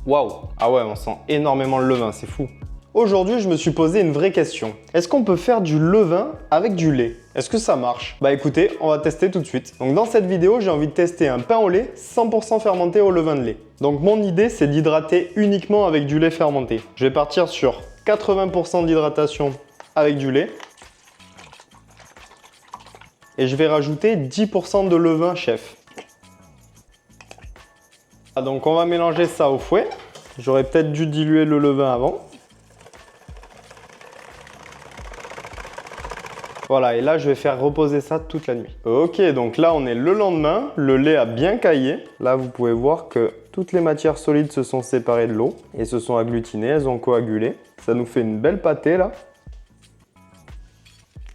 Waouh! Ah ouais, on sent énormément le levain, c'est fou. Aujourd'hui, je me suis posé une vraie question. Est-ce qu'on peut faire du levain avec du lait? Est-ce que ça marche? Bah écoutez, on va tester tout de suite. Donc dans cette vidéo, j'ai envie de tester un pain au lait 100% fermenté au levain de lait. Donc mon idée, c'est d'hydrater uniquement avec du lait fermenté. Je vais partir sur 80% d'hydratation avec du lait. Et je vais rajouter 10% de levain chef. Donc on va mélanger ça au fouet. J'aurais peut-être dû diluer le levain avant. Voilà, et là, je vais faire reposer ça toute la nuit. Ok, donc là, on est le lendemain. Le lait a bien caillé. Là, vous pouvez voir que toutes les matières solides se sont séparées de l'eau et se sont agglutinées. Elles ont coagulé. Ça nous fait une belle pâtée, là.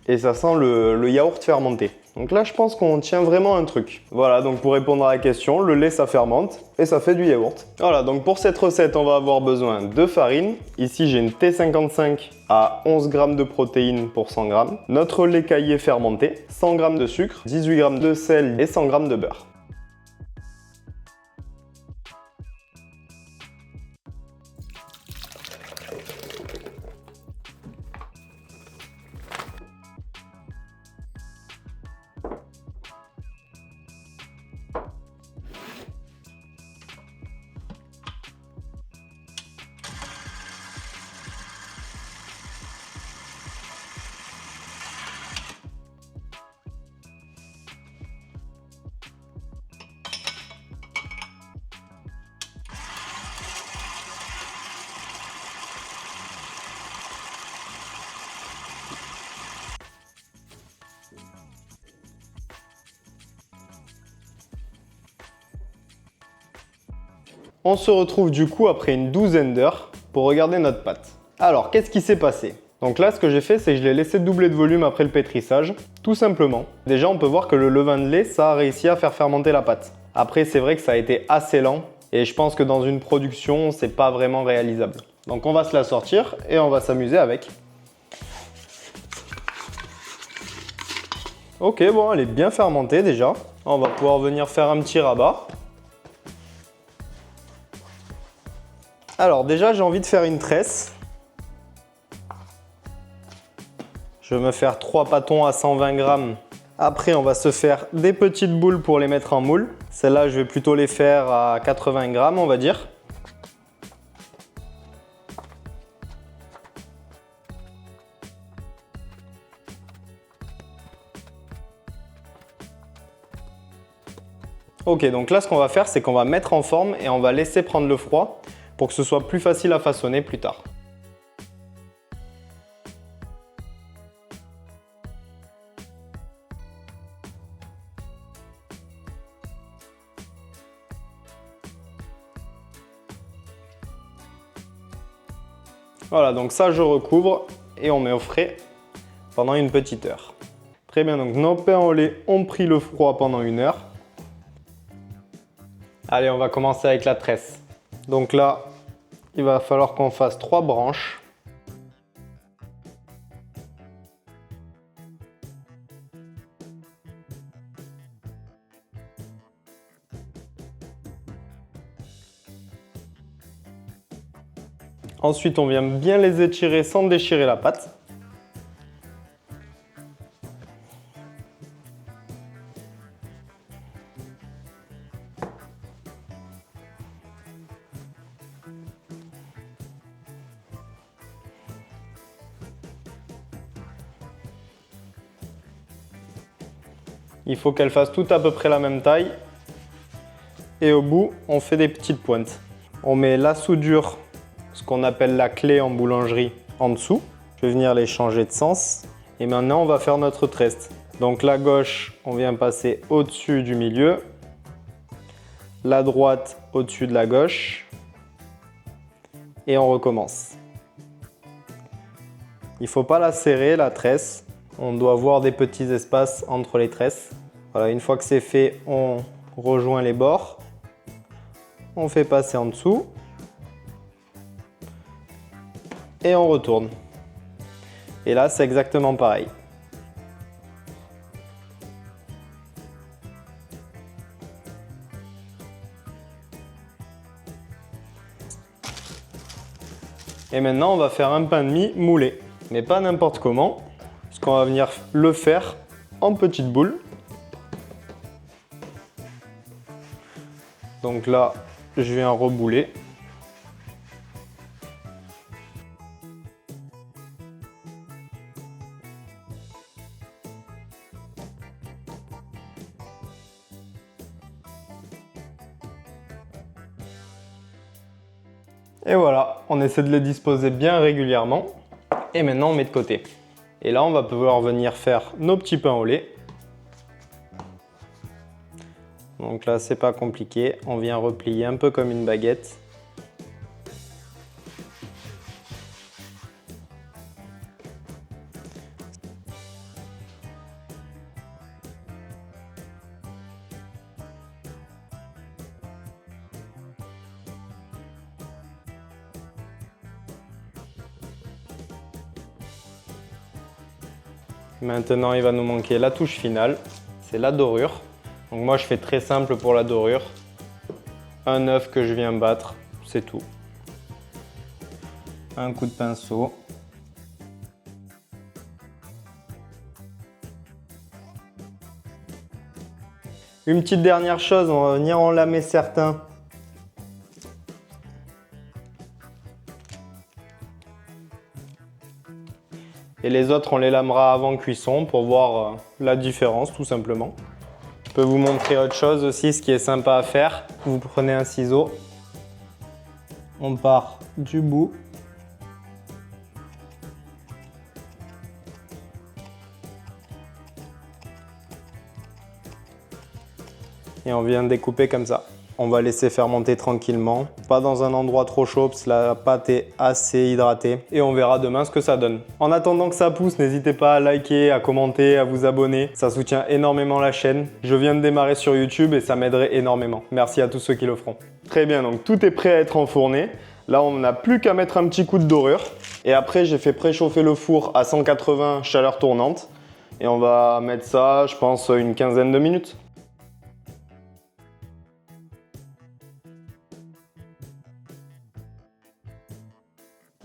Et ça sent le yaourt fermenté. Donc là, je pense qu'on tient vraiment un truc. Voilà, donc pour répondre à la question, le lait, ça fermente et ça fait du yaourt. Voilà, donc pour cette recette, on va avoir besoin de farine. Ici, j'ai une T55 à 11 g de protéines pour 100 g. Notre lait caillé fermenté, 100 g de sucre, 18 g de sel et 100 g de beurre. On se retrouve du coup après une douzaine d'heures pour regarder notre pâte. Alors, qu'est-ce qui s'est passé? Donc là, ce que j'ai fait, c'est que je l'ai laissé doubler de volume après le pétrissage, tout simplement. Déjà, on peut voir que le levain de lait, ça a réussi à faire fermenter la pâte. Après, c'est vrai que ça a été assez lent et je pense que dans une production, c'est pas vraiment réalisable. Donc on va se la sortir et on va s'amuser avec. Ok, bon, elle est bien fermentée déjà. On va pouvoir venir faire un petit rabat. Alors déjà, j'ai envie de faire une tresse. Je vais me faire 3 pâtons à 120 g. Après, on va se faire des petites boules pour les mettre en moule. Celles-là, je vais plutôt les faire à 80 g, on va dire. Ok, donc là, ce qu'on va faire, c'est qu'on va mettre en forme et on va laisser prendre le froid pour que ce soit plus facile à façonner plus tard. Voilà, donc ça, je recouvre et on met au frais pendant une petite heure. Très bien, donc nos pains au lait ont pris le froid pendant une heure. Allez, on va commencer avec la tresse. Donc là, il va falloir qu'on fasse 3 branches. Ensuite, on vient bien les étirer sans déchirer la pâte. Il faut qu'elles fassent toutes à peu près la même taille. Et au bout, on fait des petites pointes. On met la soudure, ce qu'on appelle la clé en boulangerie, en dessous. Je vais venir les changer de sens. Et maintenant, on va faire notre tresse. Donc la gauche, on vient passer au-dessus du milieu. La droite au-dessus de la gauche. Et on recommence. Il ne faut pas la serrer, la tresse. On doit avoir des petits espaces entre les tresses. Voilà, une fois que c'est fait, on rejoint les bords. On fait passer en dessous. Et on retourne. Et là, c'est exactement pareil. Et maintenant, on va faire un pain de mie moulé. Mais pas n'importe comment, parce qu'on va venir le faire en petites boules. Donc là, je viens rebouler. Et voilà, on essaie de les disposer bien régulièrement. Et maintenant, on met de côté. Et là, on va pouvoir venir faire nos petits pains au lait. Donc là, c'est pas compliqué. On vient replier un peu comme une baguette. Maintenant, il va nous manquer la touche finale, c'est la dorure. Donc moi, je fais très simple pour la dorure. Un œuf que je viens battre, c'est tout. Un coup de pinceau. Une petite dernière chose, on va venir en lamer certains. Et les autres, on les lamera avant cuisson pour voir la différence, tout simplement. Je peux vous montrer autre chose aussi, ce qui est sympa à faire. Vous prenez un ciseau, on part du bout. Et on vient découper comme ça. On va laisser fermenter tranquillement, pas dans un endroit trop chaud parce que la pâte est assez hydratée. Et on verra demain ce que ça donne. En attendant que ça pousse, n'hésitez pas à liker, à commenter, à vous abonner. Ça soutient énormément la chaîne. Je viens de démarrer sur YouTube et ça m'aiderait énormément. Merci à tous ceux qui le feront. Très bien, donc tout est prêt à être enfourné. Là, on n'a plus qu'à mettre un petit coup de dorure. Et après, j'ai fait préchauffer le four à 180 chaleur tournante. Et on va mettre ça, je pense, une quinzaine de minutes.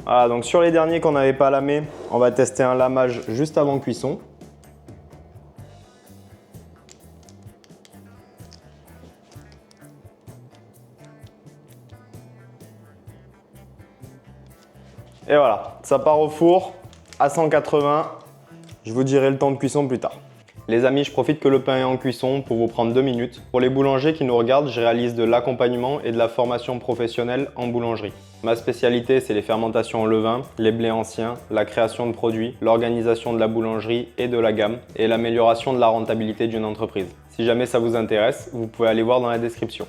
Voilà, donc sur les derniers qu'on n'avait pas lamés, on va tester un lamage juste avant cuisson. Et voilà, ça part au four à 180. Je vous dirai le temps de cuisson plus tard. Les amis, je profite que le pain est en cuisson pour vous prendre 2 minutes. Pour les boulangers qui nous regardent, je réalise de l'accompagnement et de la formation professionnelle en boulangerie. Ma spécialité, c'est les fermentations en levain, les blés anciens, la création de produits, l'organisation de la boulangerie et de la gamme et l'amélioration de la rentabilité d'une entreprise. Si jamais ça vous intéresse, vous pouvez aller voir dans la description.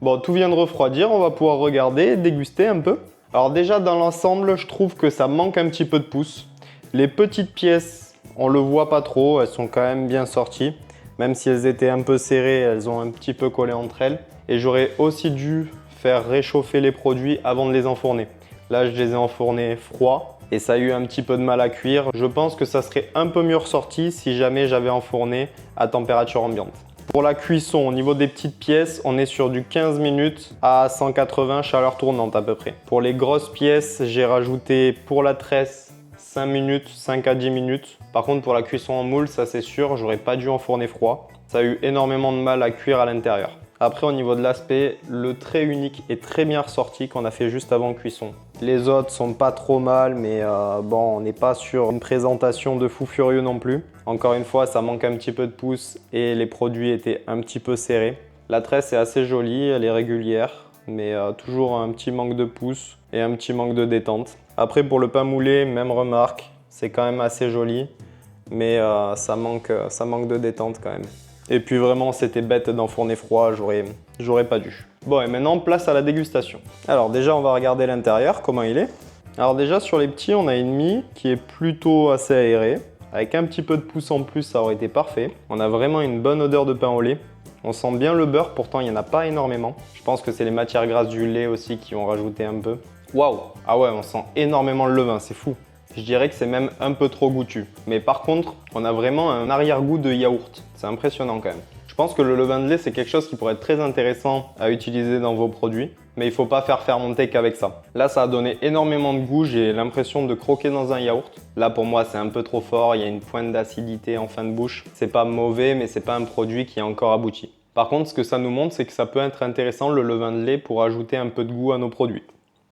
Bon, tout vient de refroidir, on va pouvoir regarder et déguster un peu. Alors déjà, dans l'ensemble, je trouve que ça manque un petit peu de pouce. Les petites pièces, on le voit pas trop, elles sont quand même bien sorties. Même si elles étaient un peu serrées, elles ont un petit peu collé entre elles. Et j'aurais aussi dû faire réchauffer les produits avant de les enfourner. Là, je les ai enfournés froids et ça a eu un petit peu de mal à cuire. Je pense que ça serait un peu mieux ressorti si jamais j'avais enfourné à température ambiante. Pour la cuisson, au niveau des petites pièces, on est sur du 15 minutes à 180 chaleur tournante à peu près. Pour les grosses pièces, j'ai rajouté pour la tresse 5 minutes, 5 à 10 minutes. Par contre, pour la cuisson en moule, ça c'est sûr, j'aurais pas dû enfourner froid. Ça a eu énormément de mal à cuire à l'intérieur. Après, au niveau de l'aspect, le trait unique est très bien ressorti qu'on a fait juste avant cuisson. Les autres sont pas trop mal, mais bon, on n'est pas sur une présentation de fou furieux non plus. Encore une fois, ça manque un petit peu de pouce et les produits étaient un petit peu serrés. La tresse est assez jolie, elle est régulière, mais toujours un petit manque de pouce et un petit manque de détente. Après, pour le pain moulé, même remarque, c'est quand même assez joli, mais ça manque de détente quand même. Et puis vraiment, c'était bête d'enfourner froid, j'aurais pas dû. Bon, et maintenant, place à la dégustation. Alors déjà, on va regarder l'intérieur, comment il est. Alors déjà, sur les petits, on a une mie qui est plutôt assez aérée. Avec un petit peu de pouce en plus, ça aurait été parfait. On a vraiment une bonne odeur de pain au lait. On sent bien le beurre, pourtant il n'y en a pas énormément. Je pense que c'est les matières grasses du lait aussi qui ont rajouté un peu. Waouh! Ah ouais, on sent énormément le levain, c'est fou. Je dirais que c'est même un peu trop goûtu. Mais par contre, on a vraiment un arrière-goût de yaourt. C'est impressionnant quand même. Je pense que le levain de lait, c'est quelque chose qui pourrait être très intéressant à utiliser dans vos produits. Mais il ne faut pas faire fermenter qu'avec ça. Là, ça a donné énormément de goût. J'ai l'impression de croquer dans un yaourt. Là, pour moi, c'est un peu trop fort. Il y a une pointe d'acidité en fin de bouche. C'est pas mauvais, mais c'est pas un produit qui est encore abouti. Par contre, ce que ça nous montre, c'est que ça peut être intéressant le levain de lait pour ajouter un peu de goût à nos produits.